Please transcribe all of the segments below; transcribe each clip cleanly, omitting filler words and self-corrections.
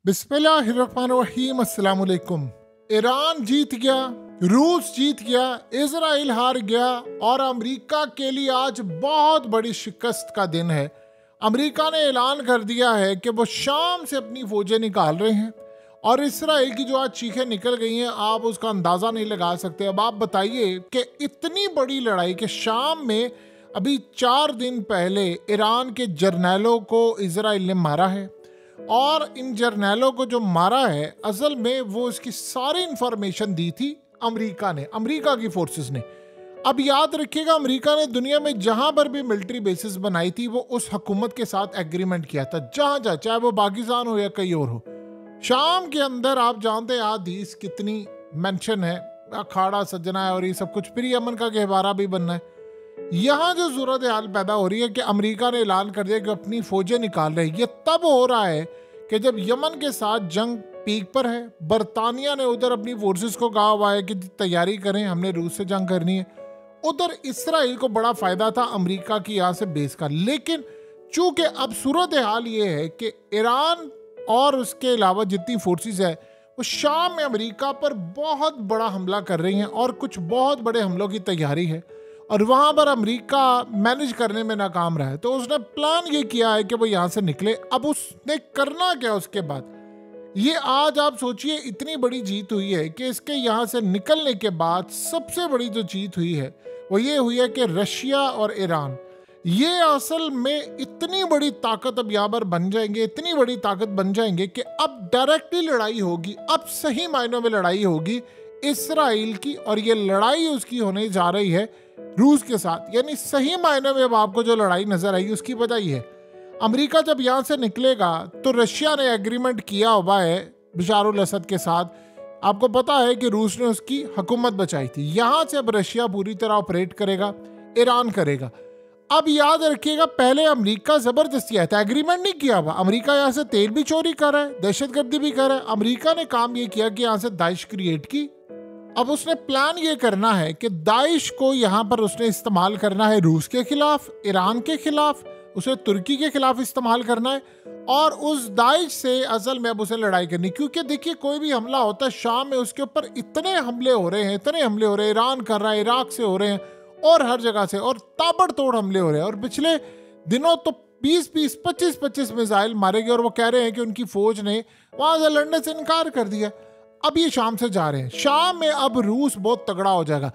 बिस्मिल्लाहिर्रहमानिर्रहीम। अस्सलाम वालेकुम। ईरान जीत गया, रूस जीत गया, इजराइल हार गया और अमेरिका के लिए आज बहुत बड़ी शिकस्त का दिन है। अमेरिका ने ऐलान कर दिया है कि वो शाम से अपनी फौजें निकाल रहे हैं और इसराइल की जो आज चीखें निकल गई हैं आप उसका अंदाज़ा नहीं लगा सकते। अब आप बताइए कि इतनी बड़ी लड़ाई के शाम में अभी 4 दिन पहले ईरान के जर्नैलों को इजराइल ने मारा है और इन जर्नैलों को जो मारा है असल में वो इसकी सारी इंफॉर्मेशन दी थी अमेरिका ने, अमेरिका की फोर्सेस ने। अब याद रखिएगा अमेरिका ने दुनिया में जहां पर भी मिलिट्री बेसिस बनाई थी वो उस हुकूमत के साथ एग्रीमेंट किया था, जहां चाहे वो पाकिस्तान हो या कहीं और हो। शाम के अंदर आप जानते हैं हदीस कितनी मेंशन है, अखाड़ा सजना है और ये सब कुछ, फिर यमन का गहवारा भी बनना है। यहाँ जो सूरत हाल पैदा हो रही है कि अमेरिका ने ऐलान कर दिया कि अपनी फौजें निकाल रहे हैं, ये तब हो रहा है कि जब यमन के साथ जंग पीक पर है। बरतानिया ने उधर अपनी फोर्सेस को कहा हुआ है कि तैयारी करें, हमने रूस से जंग करनी है। उधर इसराइल को बड़ा फायदा था अमेरिका की यहाँ से बेस का, लेकिन चूंकि अब सूरत हाल ये है कि ईरान और उसके अलावा जितनी फोर्सेस है वो शाम में अमेरिका पर बहुत बड़ा हमला कर रही हैं और कुछ बहुत बड़े हमलों की तैयारी है और वहाँ पर अमेरिका मैनेज करने में नाकाम रहा है। तो उसने प्लान ये किया है कि वो यहाँ से निकले। अब उसने करना क्या उसके बाद, ये आज आप सोचिए इतनी बड़ी जीत हुई है कि इसके यहाँ से निकलने के बाद सबसे बड़ी जो जीत हुई है वो ये हुई है कि रशिया और ईरान ये असल में इतनी बड़ी ताकत अब यहाँ पर बन जाएंगे, इतनी बड़ी ताकत बन जाएंगे कि अब डायरेक्टली लड़ाई होगी, अब सही मायनों में लड़ाई होगी इसराइल की, और ये लड़ाई उसकी होने जा रही है रूस के साथ। यानी सही मायने में अब आपको जो लड़ाई नजर आएगी उसकी वजह ये है, अमेरिका जब यहाँ से निकलेगा तो रशिया ने एग्रीमेंट किया हुआ है बशार अल असद के साथ। आपको पता है कि रूस ने उसकी हुकूमत बचाई थी। यहाँ से अब रशिया पूरी तरह ऑपरेट करेगा, ईरान करेगा। अब याद रखिएगा पहले अमेरिका जबरदस्ती आया था, एग्रीमेंट नहीं किया हुआ। अमेरिका यहाँ से तेल भी चोरी कर रहा है, दहशतगर्दी भी कर रहा है। अमेरिका ने काम ये किया कि यहाँ से दाइश क्रिएट की। अब उसने प्लान ये करना है कि दाइश को यहाँ पर उसने इस्तेमाल करना है रूस के खिलाफ, ईरान के खिलाफ, उसे तुर्की के खिलाफ इस्तेमाल करना है और उस दाइश से असल में अब उसे लड़ाई करनी। क्योंकि देखिए कोई भी हमला होता है शाम में उसके ऊपर इतने हमले हो रहे हैं, इतने हमले हो रहे हैं, ईरान कर रहा है, इराक से हो रहे हैं और हर जगह से, और ताबड़तोड़ हमले हो रहे हैं। और पिछले दिनों तो 20-20, 25-25 मिसाइल मारे गए और वो कह रहे हैं कि उनकी फौज ने वहां से लड़ने से इनकार कर दिया। अब ये शाम से जा रहे हैं, शाम में अब रूस बहुत तगड़ा हो जाएगा।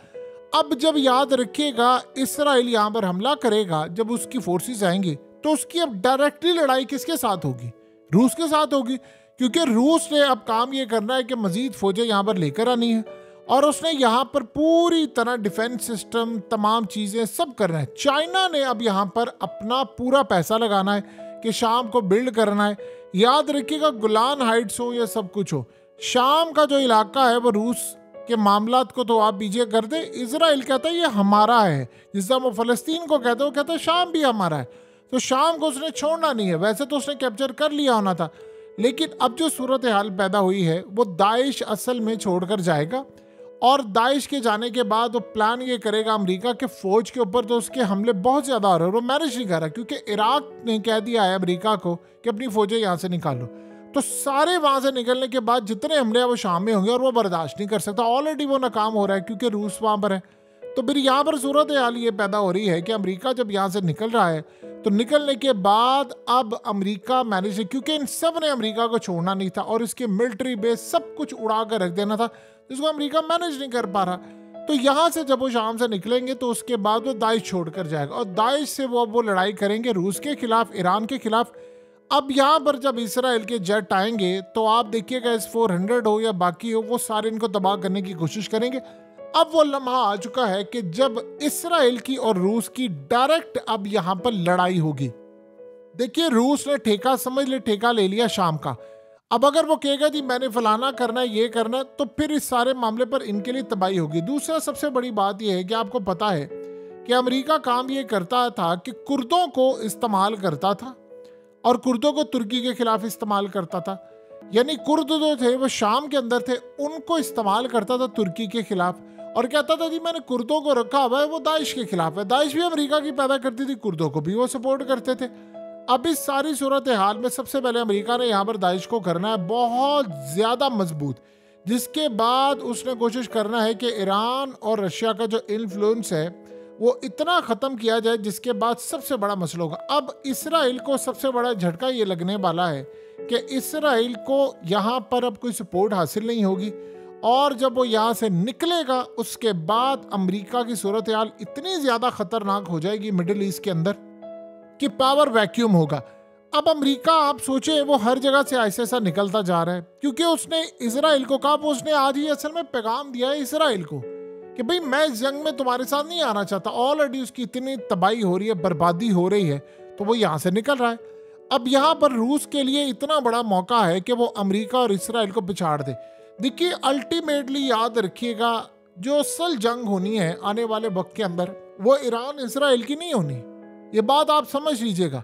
अब जब याद रखिएगा इसराइल यहाँ पर हमला करेगा, जब उसकी फोर्सेस आएंगी तो उसकी अब डायरेक्टली लड़ाई किसके साथ होगी? रूस के साथ होगी, क्योंकि रूस ने अब काम ये करना है कि मजीद फौजें यहाँ पर लेकर आनी है और उसने यहाँ पर पूरी तरह डिफेंस सिस्टम, तमाम चीजें सब करना है। चाइना ने अब यहाँ पर अपना पूरा पैसा लगाना है कि शाम को बिल्ड करना है। याद रखिएगा गोलान हाइट्स हो या सब कुछ हो, शाम का जो इलाका है वो रूस के मामलात को तो आप पीछे कर दे। इजराइल कहता है ये हमारा है, जिस तरह वो फलस्तीन को कहते हैं वो कहता है शाम भी हमारा है। तो शाम को उसने छोड़ना नहीं है। वैसे तो उसने कैप्चर कर लिया होना था, लेकिन अब जो सूरत हाल पैदा हुई है वो दाइश असल में छोड़कर जाएगा और दाइश के जाने के बाद वो प्लान ये करेगा अमेरिका के फौज के ऊपर, तो उसके हमले बहुत ज़्यादा हो रहे हैं। वो मैनेज नहीं कर रहा क्योंकि इराक ने कह दिया है अमेरिका को कि अपनी फौजें यहाँ से निकालो। तो सारे वहां से निकलने के बाद जितने हमले हैं वो शाम में होंगे और वो बर्दाश्त नहीं कर सकता। ऑलरेडी वो नाकाम हो रहा है क्योंकि रूस वहां पर है। तो फिर यहाँ पर सूरत हाल ये पैदा हो रही है कि अमेरिका जब यहाँ से निकल रहा है तो निकलने के बाद अब अमेरिका मैनेज है, क्योंकि इन सब ने अमेरिका को छोड़ना नहीं था और इसके मिलिट्री बेस सब कुछ उड़ा कर रख देना था, जिसको अमेरिका मैनेज नहीं कर पा रहा। तो यहाँ से जब वो शाम से निकलेंगे तो उसके बाद वो दाइश छोड़कर जाएगा और दाइश से वो लड़ाई करेंगे रूस के खिलाफ, ईरान के खिलाफ। अब यहाँ पर जब इसराइल के जेट आएंगे तो आप देखिएगा S-400 हो या बाकी हो, वो सारे इनको तबाह करने की कोशिश करेंगे। अब वो लम्हा आ चुका है कि जब इसराइल की और रूस की डायरेक्ट अब यहाँ पर लड़ाई होगी। देखिए रूस ने ठेका, समझ ले ठेका ले लिया शाम का। अब अगर वो कहेगा जी मैंने फलाना करना है, ये करना है, तो फिर इस सारे मामले पर इनके लिए तबाही होगी। दूसरा सबसे बड़ी बात यह है कि आपको पता है कि अमेरिका काम ये करता था कि कुर्दों को इस्तेमाल करता था और कुर्दों को तुर्की के खिलाफ इस्तेमाल करता था। यानी कुर्द जो थे वो शाम के अंदर थे, उनको इस्तेमाल करता था तुर्की के खिलाफ और कहता था जी मैंने कुर्दों को रखा हुआ है, वो दाइश के खिलाफ है। दाइश भी अमेरिका की पैदा करती थी, कुर्दों को भी वो सपोर्ट करते थे। अब इस सारी सूरत हाल में सबसे पहले अमेरिका ने यहाँ पर दाइश को करना है बहुत ज़्यादा मजबूत, जिसके बाद उसने कोशिश करना है कि ईरान और रशिया का जो इन्फ्लुएंस है वो इतना ख़त्म किया जाए, जिसके बाद सबसे बड़ा मसला होगा। अब इसराइल को सबसे बड़ा झटका ये लगने वाला है कि इसराइल को यहाँ पर अब कोई सपोर्ट हासिल नहीं होगी, और जब वो यहाँ से निकलेगा उसके बाद अमेरिका की सूरत हाल इतनी ज़्यादा ख़तरनाक हो जाएगी मिडिल ईस्ट के अंदर कि पावर वैक्यूम होगा। अब अमेरिका आप सोचे वो हर जगह से ऐसा निकलता जा रहा है, क्योंकि उसने इसराइल को कहा, उसने आज ही असल में पैगाम दिया है इसराइल को कि भाई मैं इस जंग में तुम्हारे साथ नहीं आना चाहता। ऑलरेडी उसकी इतनी तबाही हो रही है, बर्बादी हो रही है, तो वो यहाँ से निकल रहा है। अब यहाँ पर रूस के लिए इतना बड़ा मौका है कि वो अमेरिका और इसराइल को पिछाड़ दे। देखिए अल्टीमेटली याद रखिएगा, जो असल जंग होनी है आने वाले वक्त के अंदर वो ईरान इसराइल की नहीं होनी, ये बात आप समझ लीजिएगा।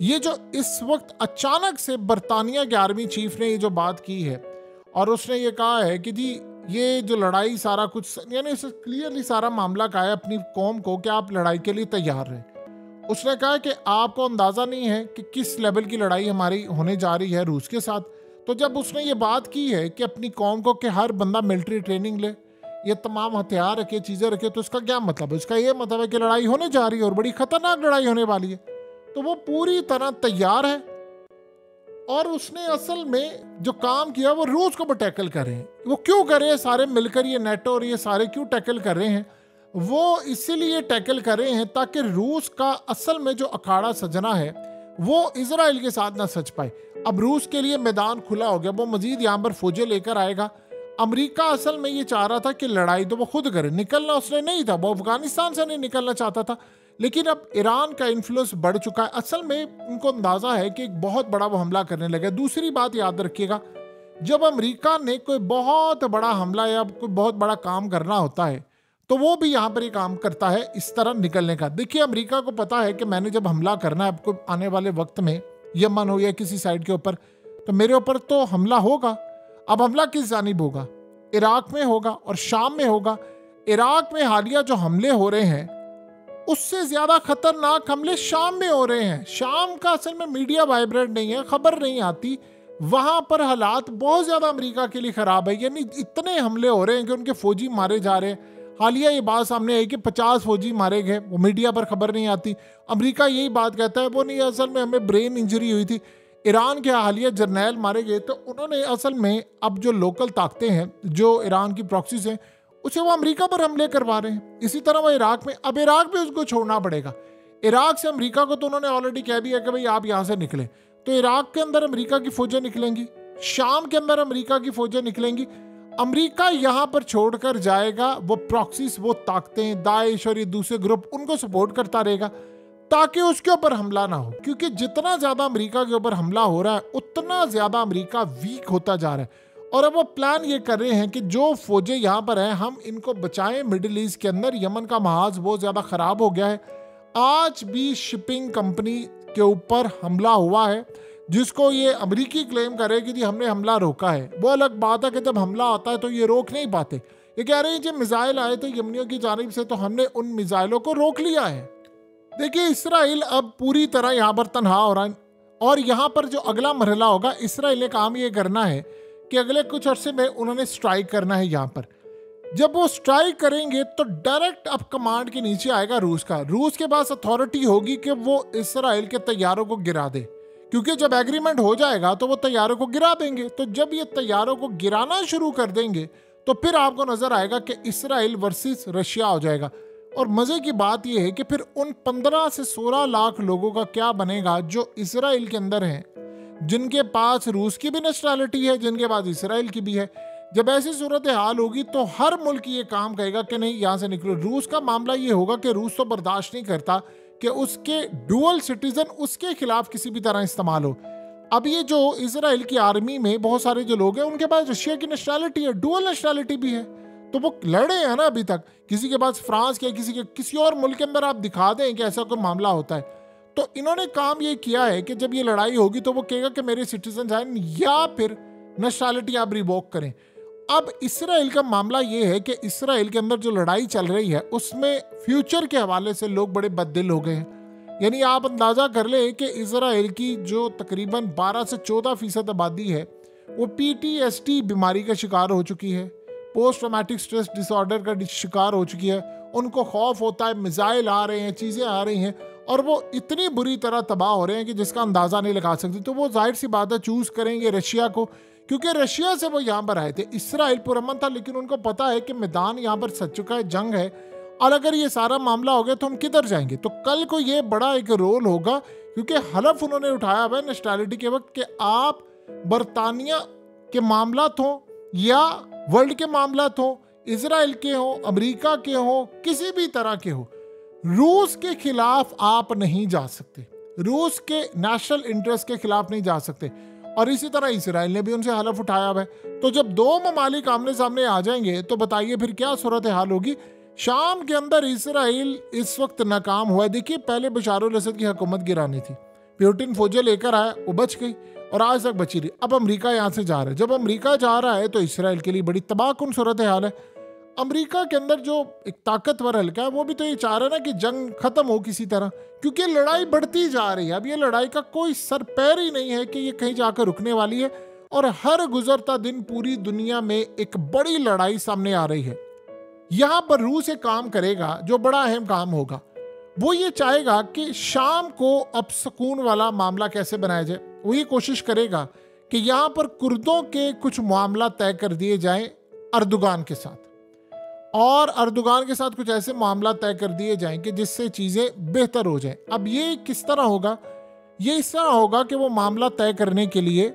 ये जो इस वक्त अचानक से बरतानिया के आर्मी चीफ ने ये जो बात की है और उसने ये कहा है कि जी ये जो लड़ाई सारा कुछ, यानी उसे क्लियरली सारा मामला कहा है अपनी कौम को कि आप लड़ाई के लिए तैयार रहें। उसने कहा कि आपको अंदाज़ा नहीं है कि किस लेवल की लड़ाई हमारी होने जा रही है रूस के साथ। तो जब उसने ये बात की है कि अपनी कौम को कि हर बंदा मिलिट्री ट्रेनिंग ले, ये तमाम हथियार रखे, चीज़ें रखे, तो इसका क्या मतलब है? इसका ये मतलब है कि लड़ाई होने जा रही है और बड़ी खतरनाक लड़ाई होने वाली है। तो वो पूरी तरह तैयार है और उसने असल में जो काम किया वो रूस को टैकल कर रहे हैं। वो क्यों कर रहे हैं? सारे मिलकर, ये नेटो और ये सारे क्यों टैकल कर रहे हैं? वो इसीलिए टैकल कर रहे हैं ताकि रूस का असल में जो अखाड़ा सजना है वो इजराइल के साथ ना सच पाए। अब रूस के लिए मैदान खुला हो गया, वो मजीद यहाँ पर फौजें लेकर आएगा। अमेरिका असल में ये चाह रहा था कि लड़ाई तो वो खुद करे, निकलना उसने नहीं था, वो अफगानिस्तान से नहीं निकलना चाहता था। लेकिन अब ईरान का इन्फ्लुएंस बढ़ चुका है, असल में उनको अंदाजा है कि एक बहुत बड़ा वो हमला करने लगा। दूसरी बात याद रखिएगा, जब अमेरिका ने कोई बहुत बड़ा हमला या कोई बहुत बड़ा काम करना होता है तो वो भी यहाँ पर ही काम करता है इस तरह निकलने का। देखिए अमेरिका को पता है कि मैंने जब हमला करना है आपको आने वाले वक्त में, यमन हो या किसी साइड के ऊपर, तो मेरे ऊपर तो हमला होगा। अब हमला किस जानिब होगा? इराक में होगा और शाम में होगा। इराक में हालिया जो हमले हो रहे हैं उससे ज्यादा खतरनाक हमले शाम में हो रहे हैं। शाम का असल में मीडिया वाइब्रेंट नहीं है, खबर नहीं आती, वहां पर हालात बहुत ज्यादा अमेरिका के लिए खराब है। यानी इतने हमले हो रहे हैं कि उनके फौजी मारे जा रहे हैं। हालिया ये बात सामने आई कि 50 फौजी मारे गए, वो मीडिया पर खबर नहीं आती। अमेरिका यही बात कहता है वो नहीं, असल में हमें ब्रेन इंजरी हुई थी। ईरान के हालिया जर्नैल मारे गए, तो उन्होंने असल में अब जो लोकल ताकतें हैं जो ईरान की प्रॉक्सीज हैं उसे वो अमेरिका पर हमले करवा रहे हैं। इसी तरह वो इराक में, अब इराक भी उसको छोड़ना पड़ेगा। इराक से अमेरिका को तो उन्होंने ऑलरेडी कह दिया कि भाई आप यहाँ से निकले, तो इराक के अंदर अमेरिका की फौजें निकलेंगी, शाम के अंदर अमेरिका की फौजें निकलेंगी। अमेरिका यहाँ पर छोड़कर जाएगा वो प्रॉक्सीज, वो ताकतें, दाइश और ये दूसरे ग्रुप, उनको सपोर्ट करता रहेगा ताकि उसके ऊपर हमला ना हो। क्योंकि जितना ज्यादा अमेरिका के ऊपर हमला हो रहा है उतना ज्यादा अमेरिका वीक होता जा रहा है। और अब वो प्लान ये कर रहे हैं कि जो फौजें यहाँ पर हैं हम इनको बचाएं। मिडिल ईस्ट के अंदर यमन का महाज बहुत ज्यादा खराब हो गया है। आज भी शिपिंग कंपनी के ऊपर हमला हुआ है जिसको ये अमेरिकी क्लेम करे कि जी हमने हमला रोका है। वो अलग बात है कि जब हमला आता है तो ये रोक नहीं पाते। ये कह रहे हैं जब मिसाइल आए थे यमनियों की जानिब से तो हमने उन मिसाइलों को रोक लिया है। देखिए इसराइल अब पूरी तरह यहाँ पर तनहा हो रहा है और यहाँ पर जो अगला मरहला होगा, इसराइल ने काम ये करना है कि अगले कुछ अरसे में उन्होंने स्ट्राइक करना है यहाँ पर। जब वो स्ट्राइक करेंगे तो डायरेक्ट अब कमांड के नीचे आएगा रूस का। रूस के पास अथॉरिटी होगी कि वो इसराइल के तैयारों को गिरा दे, क्योंकि जब एग्रीमेंट हो जाएगा तो वो तैयारों को गिरा देंगे। तो जब ये तैयारों को गिराना शुरू कर देंगे तो फिर आपको नजर आएगा कि इसराइल वर्सेस रशिया हो जाएगा। और मजे की बात यह है कि फिर उन 15 से 16 लाख लोगों का क्या बनेगा जो इसराइल के अंदर हैं, जिनके पास रूस की भी नेशनैलिटी है, जिनके पास इसराइल की भी है। जब ऐसी सूरत हाल होगी तो हर मुल्क ये काम कहेगा कि नहीं यहाँ से निकलो। रूस का मामला ये होगा कि रूस तो बर्दाश्त नहीं करता कि उसके डुअल सिटीजन उसके खिलाफ किसी भी तरह इस्तेमाल हो। अब ये जो इसराइल की आर्मी में बहुत सारे जो लोग हैं उनके पास रशिया की नेशनैलिटी है, डुअल नेशनैलिटी भी है, तो वो लड़े हैं ना अभी तक। किसी के पास फ्रांस के, किसी और मुल्क के अंदर आप दिखा दें कि ऐसा कोई मामला होता है। तो इन्होंने काम ये किया है कि जब ये लड़ाई होगी तो वो कहेगा कि मेरे सिटीजन आए या फिर नेशनैलिटी आप रिवोक करें। अब इसराइल का मामला ये है कि इसराइल के अंदर जो लड़ाई चल रही है उसमें फ्यूचर के हवाले से लोग बड़े बददिल हो गए हैं। यानी आप अंदाज़ा कर ले कि इजराइल की जो तकरीबन 12 से 14% आबादी है वो PTSD बीमारी का शिकार हो चुकी है, पोस्ट ट्रॉमेटिक स्ट्रेस डिसऑर्डर का शिकार हो चुकी है। उनको खौफ होता है, मिसाइल आ रहे हैं, चीज़ें आ रही हैं और वो इतनी बुरी तरह तबाह हो रहे हैं कि जिसका अंदाज़ा नहीं लगा सकती। तो वो जाहिर सी बात है चूज़ करेंगे रशिया को, क्योंकि रशिया से वो यहाँ पर आए थे। इसराइल पुरअमन था, लेकिन उनको पता है कि मैदान यहाँ पर सज चुका है, जंग है, और अगर ये सारा मामला हो गया तो हम किधर जाएंगे। तो कल को ये बड़ा एक रोल होगा, क्योंकि हलफ उन्होंने उठाया हुआ है नेशनैलिटी के वक्त कि आप बरतानिया के मामलात हों या वर्ल्ड के मामलात हों, इजराइल के हों, अमेरिका के हों, किसी भी तरह के हो, रूस के खिलाफ आप नहीं जा सकते, रूस के नेशनल इंटरेस्ट के खिलाफ नहीं जा सकते। और इसी तरह इसराइल ने भी उनसे हलफ उठाया हुआ है। तो जब दो ममालिक आमने सामने आ जाएंगे तो बताइए फिर क्या सूरत हाल होगी। शाम के अंदर इसराइल इस वक्त नाकाम हुआ है। देखिए, पहले बशारुल असद की हुकूमत गिरानी थी, पुतिन फौजें लेकर आया, वो बच गई और आज तक बची रही। अब अमेरिका यहाँ से जा रहा है। जब अमेरिका जा रहा है तो इसराइल के लिए बड़ी तबाहकुन सूरत हाल है। अमेरिका के अंदर जो एक ताकतवर हल्का है वो भी तो ये चाह रहा है ना कि जंग खत्म हो किसी तरह, क्योंकि लड़ाई बढ़ती जा रही है। अब ये लड़ाई का कोई सर पैर ही नहीं है कि ये कहीं जाकर रुकने वाली है, और हर गुजरता दिन पूरी दुनिया में एक बड़ी लड़ाई सामने आ रही है। यहाँ पर रूस एक काम करेगा जो बड़ा अहम काम होगा। वो ये चाहेगा कि शाम को अब सुकून वाला मामला कैसे बनाया जाए। वो ये कोशिश करेगा कि यहाँ पर कुर्दों के कुछ मामला तय कर दिए जाएं अर्दोगान के साथ, और अर्दोगान के साथ कुछ ऐसे मामला तय कर दिए जाएं कि जिससे चीज़ें बेहतर हो जाएं। अब ये किस तरह होगा? ये इस तरह होगा कि वो मामला तय करने के लिए,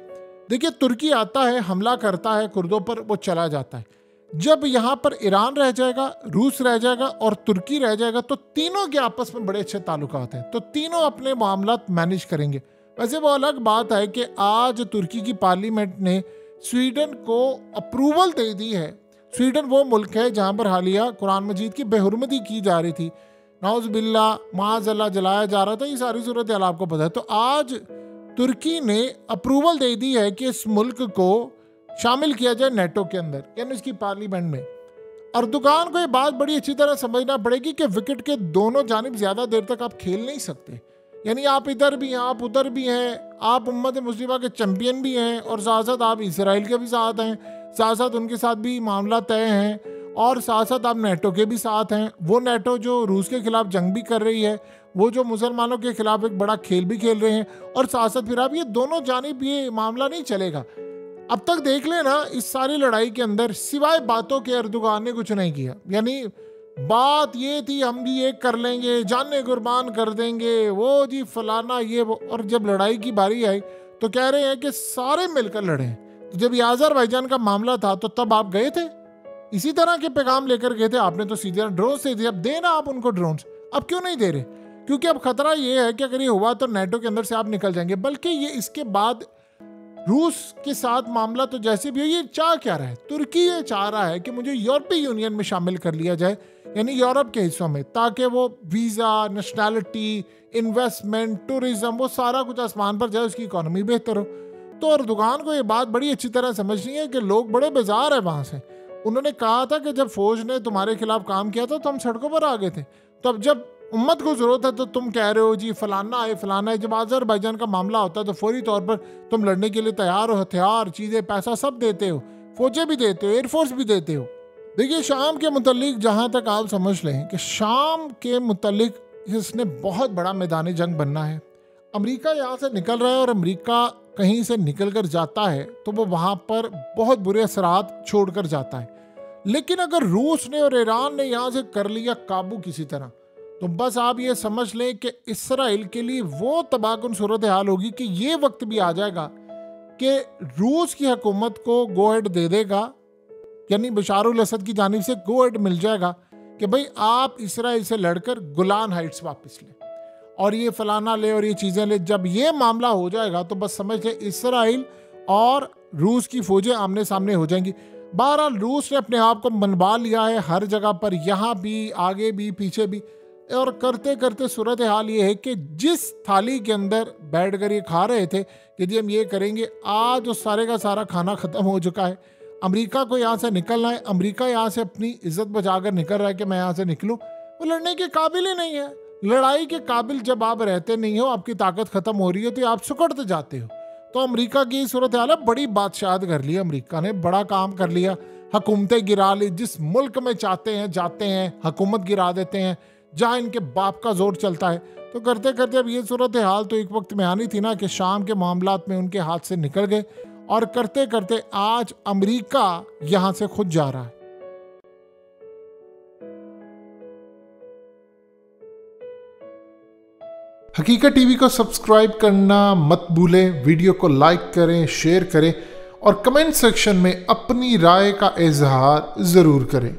देखिए, तुर्की आता है, हमला करता है कुर्दों पर, वो चला जाता है। जब यहाँ पर ईरान रह जाएगा, रूस रह जाएगा और तुर्की रह जाएगा, तो तीनों के आपस में बड़े अच्छे ताल्लुकात हैं, तो तीनों अपने मामला मैनेज करेंगे। वैसे वो अलग बात है कि आज तुर्की की पार्लियामेंट ने स्वीडन को अप्रूवल दे दी है। स्वीडन वो मुल्क है जहाँ पर हालिया कुरान मजीद की बेहुरमती की जा रही थी, नाउज़ बिल्लाह, माअज़ल्लाह जलाया जा रहा था, ये सारी सूरत हाल आपको पता है। तो आज तुर्की ने अप्रूवल दे दी है कि इस मुल्क को शामिल किया जाए नेटो के अंदर, यानी इसकी पार्लियामेंट में। अर्दोगान को ये बात बड़ी अच्छी तरह समझना पड़ेगी कि विकेट के दोनों जानिब ज़्यादा देर तक आप खेल नहीं सकते। यानी आप इधर भी हैं, आप उधर भी हैं, आप उम्मत मुस्लिमा के चैंपियन भी हैं और साथ साथ आप इसराइल के भी साथ हैं, साथ साथ उनके साथ भी मामला तय हैं, और साथ साथ आप नेटो के भी साथ हैं। वो नेटो जो रूस के खिलाफ जंग भी कर रही है, वो जो मुसलमानों के खिलाफ एक बड़ा खेल भी खेल रहे हैं, और साथ साथ फिर आप ये दोनों जानिब ये मामला नहीं चलेगा। अब तक देख लेना, इस सारी लड़ाई के अंदर सिवाय बातों के अर्दोगान ने कुछ नहीं किया। यानी बात ये थी हम जी ये कर लेंगे, जाने कुर्बान कर देंगे, वो जी फलाना ये वो, और जब लड़ाई की बारी आई तो कह रहे हैं कि सारे मिलकर लड़े। तो जब अज़रबैजान का मामला था तो तब आप गए थे, इसी तरह के पैगाम लेकर गए थे, आपने तो सीधे ड्रोन से दिए। अब देना आप उनको ड्रोन, अब क्यों नहीं दे रहे? क्योंकि अब खतरा ये है कि अगर ये हुआ तो नेटो के अंदर से आप निकल जाएंगे। बल्कि ये इसके बाद रूस के साथ मामला तो जैसे भी हो, ये चाह क्या रहा है? तुर्की ये चाह रहा है कि मुझे यूरोपीय यूनियन में शामिल कर लिया जाए, यानी यूरोप के हिस्सों में, ताकि वो वीज़ा, नेशनैलिटी, इन्वेस्टमेंट, टूरिज्म, वो सारा कुछ आसमान पर जाए, उसकी इकोनॉमी बेहतर हो। तो अर्दोगान को ये बात बड़ी अच्छी तरह समझनी है कि लोग बड़े बेजार है वहाँ से। उन्होंने कहा था कि जब फौज ने तुम्हारे खिलाफ काम किया था तो हम सड़कों पर आ गए थे, तो अब जब उम्मत को जरूरत है तो तुम कह रहे हो जी फलाना है फलाना है। जब अज़रबैजान का मामला होता है तो फौरी तौर पर तुम लड़ने के लिए तैयार हो, हथियार, चीज़ें, पैसा सब देते हो, फौजें भी देते हो, एयरफोर्स भी देते हो। देखिए, शाम के मुतल्लिक जहाँ तक आप समझ लें कि शाम के मुतल्लिक इसने बहुत बड़ा मैदानी जंग बनना है। अमेरिका यहाँ से निकल रहा है, और अमेरिका कहीं से निकल कर जाता है तो वो वहाँ पर बहुत बुरे असरात छोड़ कर जाता है। लेकिन अगर रूस ने और ईरान ने यहाँ से कर लिया काबू किसी तरह, तो बस आप ये समझ लें कि इसराइल के लिए वो तबाहकुन सूरत हाल होगी कि ये वक्त भी आ जाएगा कि रूस की हुकूमत को गो हेड दे देगा, यानी बशारुल असद की जानिब से गो हेड मिल जाएगा कि भाई आप इसराइल से लड़कर गोलान हाइट्स वापस लें और ये फलाना ले और ये चीज़ें ले। जब ये मामला हो जाएगा तो बस समझ लें इसराइल और रूस की फौजें आमने सामने हो जाएंगी। बहरहाल रूस ने अपने आप को मनवा लिया है हर जगह पर, यहाँ भी, आगे भी, पीछे भी, और करते करते सूरत हाल ये है कि जिस थाली के अंदर बैठ कर ये खा रहे थे कि जी हम ये करेंगे, आज वो सारे का सारा खाना ख़त्म हो चुका है। अमेरिका को यहाँ से निकलना है, अमेरिका यहाँ से अपनी इज्जत बचाकर निकल रहा है कि मैं यहाँ से निकलूँ, वो लड़ने के काबिल ही नहीं है। लड़ाई के काबिल जब आप रहते नहीं हो, आपकी ताकत खत्म हो रही है, तो आप सुकड़ते जाते हो। तो अमेरिका की सूरत हाल है, बड़ी बादशाहत कर ली अमेरिका ने, बड़ा काम कर लिया, हुकूमतें गिरा ली, जिस मुल्क में चाहते हैं जाते हैं, हुकूमत गिरा देते हैं, जहां इनके बाप का जोर चलता है। तो करते करते अब ये सूरत हाल तो एक वक्त में आनी थी ना कि शाम के मामलात में उनके हाथ से निकल गए, और करते करते आज अमेरिका यहां से खुद जा रहा है। हकीकत टीवी को सब्सक्राइब करना मत भूलें, वीडियो को लाइक करें, शेयर करें और कमेंट सेक्शन में अपनी राय का इजहार ज़रूर करें।